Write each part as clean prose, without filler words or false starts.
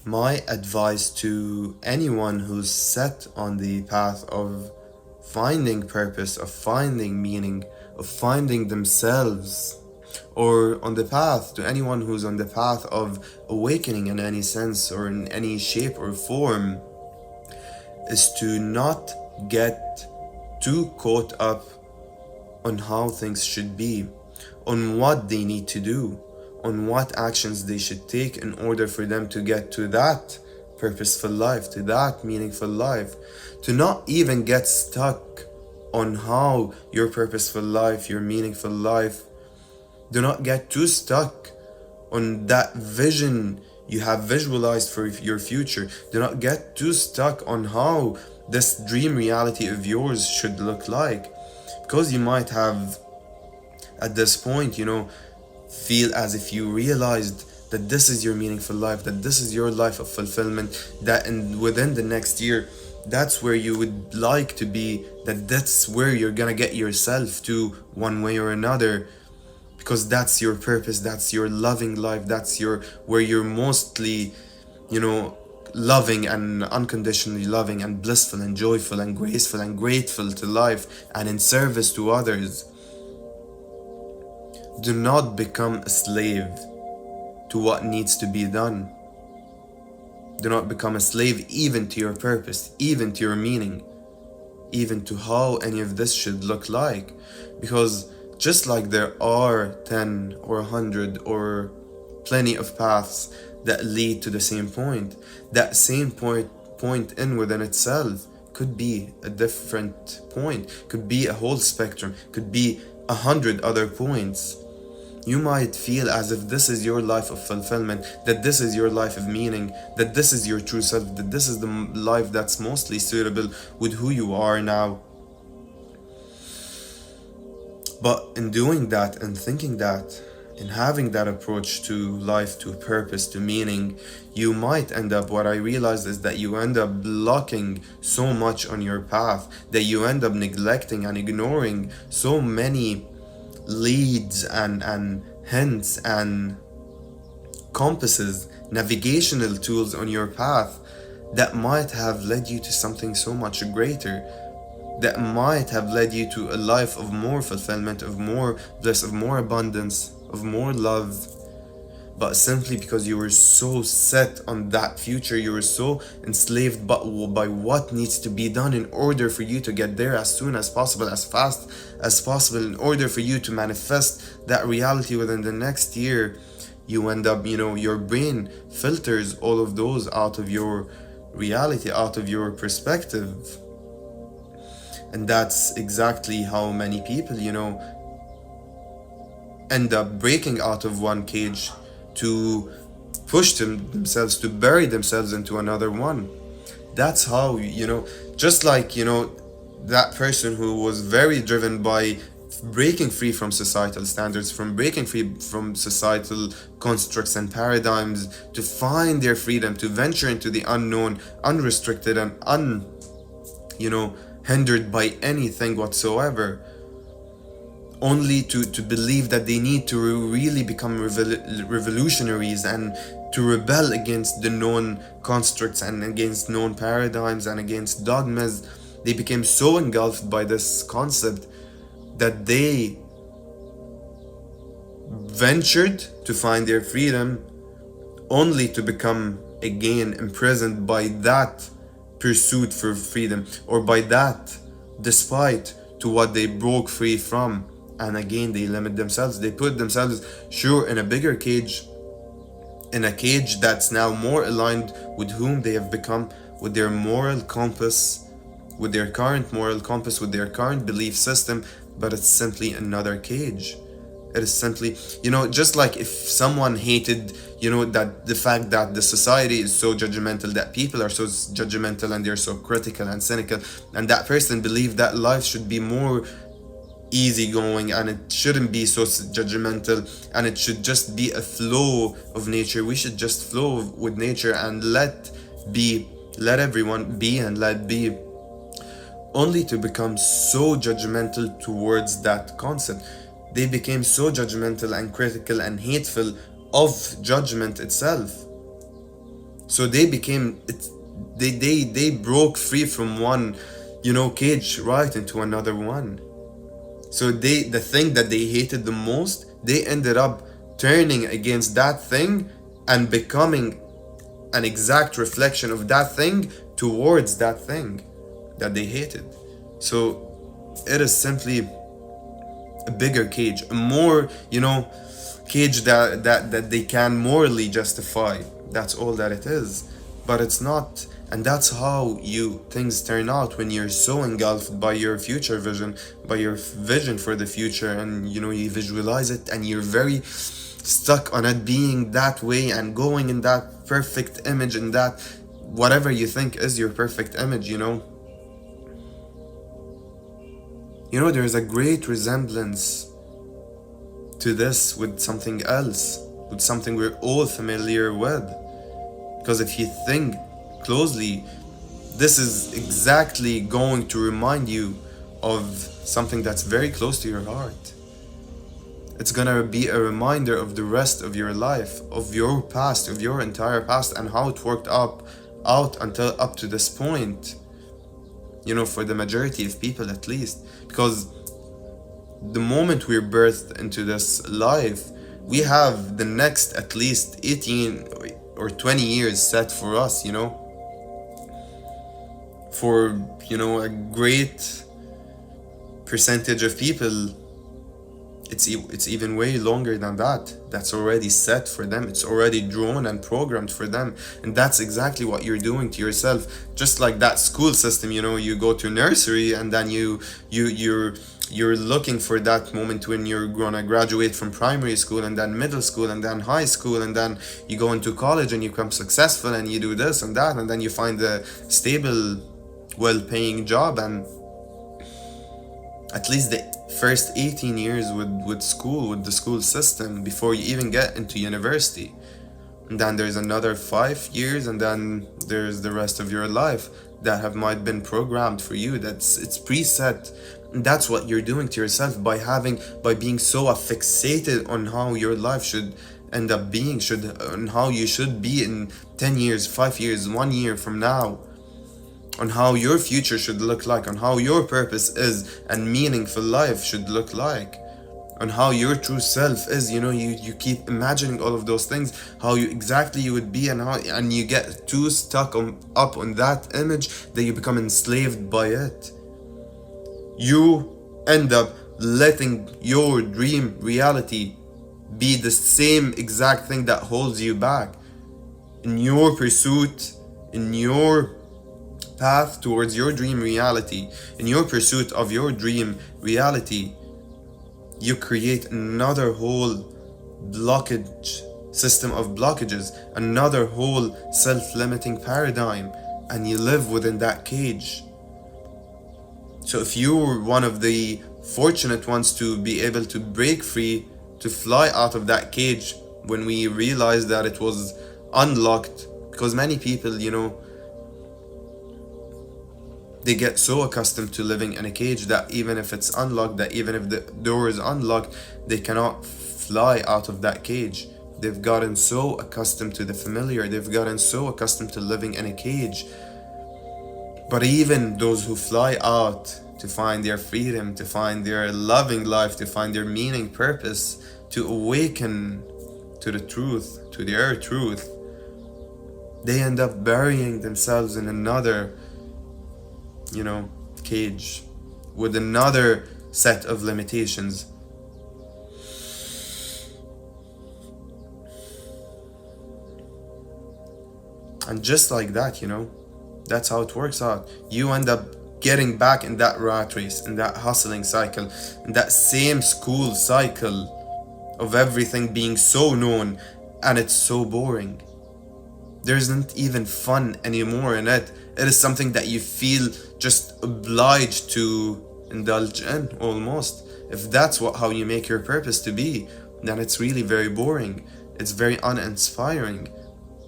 My advice to anyone who's set on the path of finding purpose, of finding meaning, of finding themselves, or on the path to anyone who's on the path of awakening in any sense or in any shape or form, is to not get too caught up on how things should be, on what they need to do, on what actions they should take in order for them to get to that purposeful life, to that meaningful life. To not even get stuck on how your purposeful life, your meaningful life, do not get too stuck on that vision you have visualized for your future. Do not get too stuck on how this dream reality of yours should look like. Because you might have, at this point, feel as if you realized that this is your meaningful life, that this is your life of fulfillment, that within the next year, that's where you would like to be, that's where you're gonna get yourself to one way or another, because that's your purpose, that's your loving life, that's where you're mostly, loving and unconditionally loving and blissful and joyful and graceful and grateful to life and in service to others. Do not become a slave to what needs to be done. Do not become a slave even to your purpose, even to your meaning, even to how any of this should look like. Because just like there are 10 or 100 or plenty of paths that lead to the same point, that same point in within itself could be a different point, could be a whole spectrum, could be 100 other points. You might feel as if this is your life of fulfillment, that this is your life of meaning, that this is your true self, that this is the life that's mostly suitable with who you are now. But in doing that and thinking that, in having that approach to life, to purpose, to meaning, you might end up, what I realized is that you end up blocking so much on your path, that you end up neglecting and ignoring so many leads and hints and compasses, navigational tools on your path that might have led you to something so much greater, that might have led you to a life of more fulfillment, of more bliss, of more abundance, of more love. But simply because you were so set on that future, you were so enslaved by what needs to be done in order for you to get there as soon as possible, as fast as possible, in order for you to manifest that reality within the next year, you end up, your brain filters all of those out of your reality, out of your perspective. And that's exactly how many people, end up breaking out of one cage to push themselves, to bury themselves into another one. That's how, just like, that person who was very driven by breaking free from societal standards, from breaking free from societal constructs and paradigms, to find their freedom, to venture into the unknown, unrestricted and hindered by anything whatsoever, only to believe that they need to really become revolutionaries and to rebel against the known constructs and against known paradigms and against dogmas. They became so engulfed by this concept that they ventured to find their freedom, only to become again imprisoned by that pursuit for freedom, or by that despite to what they broke free from. And again, they limit themselves. They put themselves, sure, in a bigger cage, in a cage that's now more aligned with whom they have become, with their moral compass, with their current moral compass, with their current belief system. But it's simply another cage. It is simply, just like if someone hated, that the fact that the society is so judgmental, that people are so judgmental and they're so critical and cynical, and that person believed that life should be more easygoing and it shouldn't be so judgmental and it should just be a flow of nature. We should just flow with nature and let everyone be and let be, only to become so judgmental towards that concept. They became so judgmental and critical and hateful of judgment itself. So they became they broke free from one, cage right into another one. So the thing that they hated the most, they ended up turning against that thing and becoming an exact reflection of that thing towards that thing that they hated. So it is simply a bigger cage, a more, cage that they can morally justify. That's all that it is. But it's not. And that's how things turn out when you're so engulfed by your future vision, by your vision for the future, and you visualize it and you're very stuck on it being that way and going in that perfect image, and that whatever you think is your perfect image. There's a great resemblance to this with something else, with something we're all familiar with. Because if you think closely, this is exactly going to remind you of something that's very close to your heart. It's gonna be a reminder of the rest of your life, of your past, of your entire past, and how it worked out until up to this point. For the majority of people at least. Because the moment we're birthed into this life, we have the next at least 18 or 20 years set for us, For, a great percentage of people, it's even way longer than that. That's already set for them. It's already drawn and programmed for them. And that's exactly what you're doing to yourself. Just like that school system, you go to nursery and then you're looking for that moment when you're gonna graduate from primary school, and then middle school, and then high school, and then you go into college and you become successful and you do this and that, and then you find a stable, well-paying job. And at least the first 18 years with school, with the school system, before you even get into university. And then there's another 5 years, and then there's the rest of your life that might been programmed for you. It's preset. And that's what you're doing to yourself by being so fixated on how your life should end up being, on how you should be in 10 years, 5 years, 1 year from now. On how your future should look like, on how your purpose is and meaningful life should look like, on how your true self is. You keep imagining all of those things, how you would be, and you get too stuck up on that image that you become enslaved by it. You end up letting your dream reality be the same exact thing that holds you back in your pursuit, in your path towards your dream reality. In your pursuit of your dream reality, you create another whole system of blockages, another whole self-limiting paradigm, and you live within that cage. So if you're one of the fortunate ones to be able to break free, to fly out of that cage when we realized that it was unlocked, because many people, they get so accustomed to living in a cage that even if it's unlocked, that even if the door is unlocked, they cannot fly out of that cage. They've gotten so accustomed to the familiar. They've gotten so accustomed to living in a cage. But even those who fly out to find their freedom, to find their loving life, to find their meaning, purpose, to awaken to the truth, to their truth, they end up burying themselves in another cage with another set of limitations. And just like that, that's how it works out. You end up getting back in that rat race, in that hustling cycle, in that same school cycle of everything being so known, and it's so boring. There isn't even fun anymore in it. It is something that you feel just obliged to indulge in, almost. If that's how you make your purpose to be, then it's really very boring. It's very uninspiring.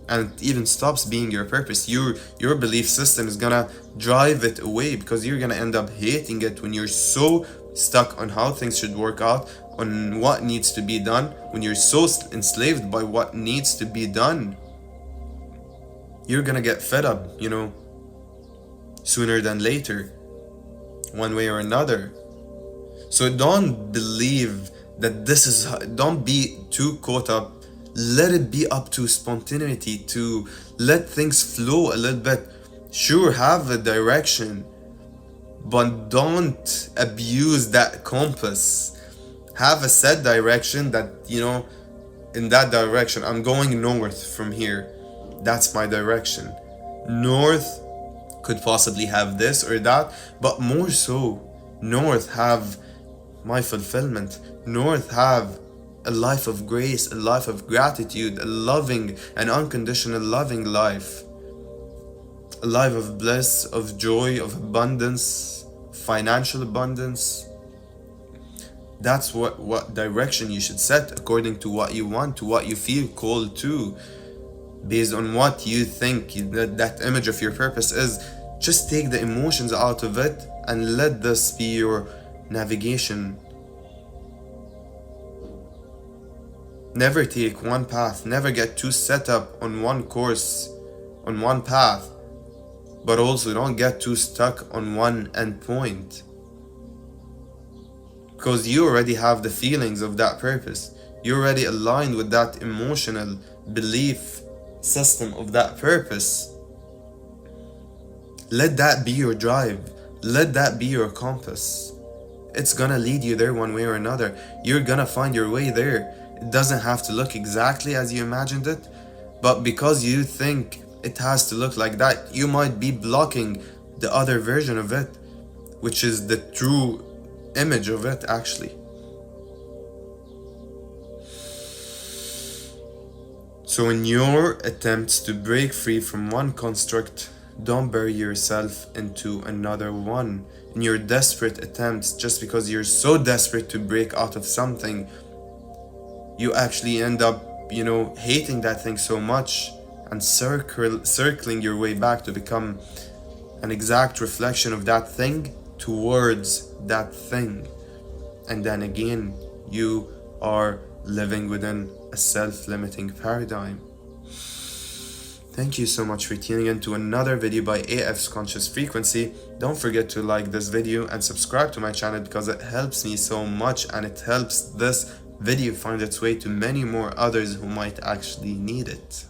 And it even stops being your purpose. Your belief system is gonna drive it away, because you're gonna end up hating it when you're so stuck on how things should work out, on what needs to be done, when you're so enslaved by what needs to be done. you're gonna get fed up, sooner than later, one way or another. So don't believe that don't be too caught up. Let it be up to spontaneity, to let things flow a little bit. Sure, have a direction, but don't abuse that compass. Have a set direction that, in that direction, I'm going north from here. That's my direction. North could possibly have this or that, but more so, north have my fulfillment. North have a life of grace, a life of gratitude, a loving and unconditional loving life. A life of bliss, of joy, of abundance, financial abundance. That's what direction you should set according to what you want, to what you feel called to, based on what you think that image of your purpose is. Just take the emotions out of it and let this be your navigation. Never take one path, never get too set up on one course, on one path, but also don't get too stuck on one end point. Because you already have the feelings of that purpose. You're already aligned with that emotional belief system of that purpose. Let that be your drive. Let that be your compass. It's gonna lead you there one way or another. You're gonna find your way there. It doesn't have to look exactly as you imagined it, but because you think it has to look like that, you might be blocking the other version of it, which is the true image of it actually. So in your attempts to break free from one construct, don't bury yourself into another one. In your desperate attempts, just because you're so desperate to break out of something, you actually end up, hating that thing so much and circling your way back to become an exact reflection of that thing towards that thing. And then again, you are living within a self-limiting paradigm. Thank you so much for tuning in to another video by AfsConsciousFrequency. Don't forget to like this video and subscribe to my channel because it helps me so much, and it helps this video find its way to many more others who might actually need it.